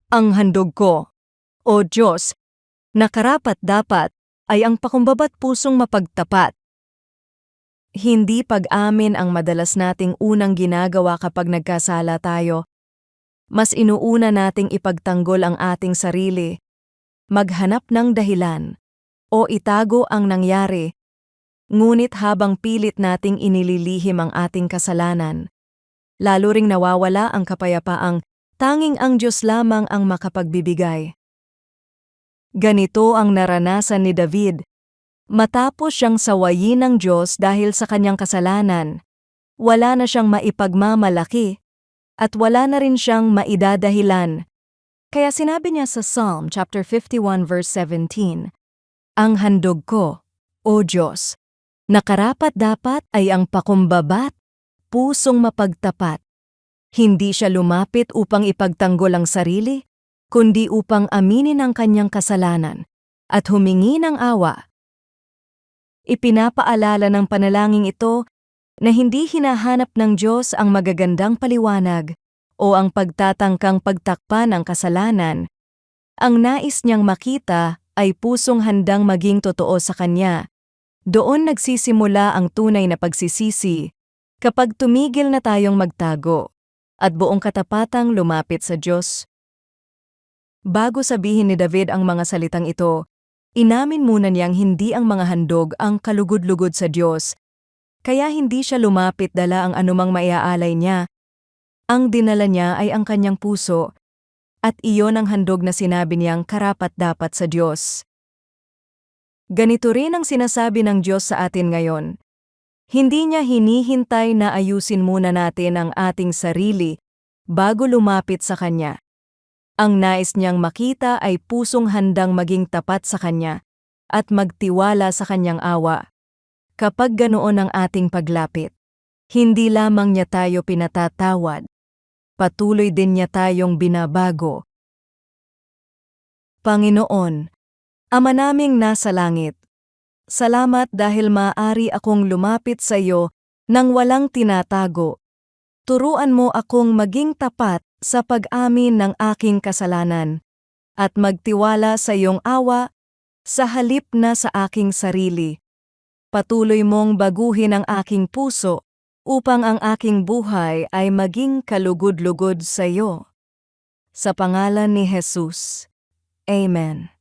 Ang handog ko, O Diyos, na karapat-dapat ay ang pakumbaba't pusong mapagtapat. Hindi pag-amin ang madalas nating unang ginagawa kapag nagkasala tayo. Mas inuuna nating ipagtanggol ang ating sarili, maghanap ng dahilan, o itago ang nangyari. Ngunit habang pilit nating inililihim ang ating kasalanan, lalo ring nawawala ang kapayapaang tanging ang Diyos lamang ang makapagbibigay. Ganito ang naranasan ni David. Matapos siyang sawayin ng Diyos dahil sa kanyang kasalanan, wala na siyang maipagmamalaki at wala na rin siyang maidadahilan. Kaya sinabi niya sa Psalm chapter 51 verse 17, "Ang handog ko, O Diyos, na karapat-dapat ay ang pakumbabat, pusong mapagtapat." Hindi siya lumapit upang ipagtanggol ang sarili, kundi upang aminin ang kanyang kasalanan at humingi ng awa. Ipinapaalala ng panalangin ito na hindi hinahanap ng Diyos ang magagandang paliwanag o ang pagtatangkang pagtakpan ng kasalanan. Ang nais niyang makita ay pusong handang maging totoo sa Kanya. Doon nagsisimula ang tunay na pagsisisi, kapag tumigil na tayong magtago at buong katapatang lumapit sa Diyos. Bago sabihin ni David ang mga salitang ito, inamin muna niyang hindi ang mga handog ang kalugod-lugod sa Diyos, kaya hindi siya lumapit dala ang anumang maiaalay niya. Ang dinala niya ay ang kanyang puso, at iyon ang handog na sinabi niyang karapat-dapat sa Diyos. Ganito rin ang sinasabi ng Diyos sa atin ngayon. Hindi niya hinihintay na ayusin muna natin ang ating sarili bago lumapit sa Kanya. Ang nais niyang makita ay pusong handang maging tapat sa Kanya at magtiwala sa Kanyang awa. Kapag ganoon ang ating paglapit, hindi lamang niya tayo pinatatawad, patuloy din niya tayong binabago. Panginoon, Ama naming nasa langit, salamat dahil maaari akong lumapit sa iyo nang walang tinatago. Turuan mo akong maging tapat sa pag-amin ng aking kasalanan at magtiwala sa iyong awa sa halip na sa aking sarili. Patuloy mong baguhin ang aking puso upang ang aking buhay ay maging kalugod-lugod sa iyo. Sa pangalan ni Jesus. Amen.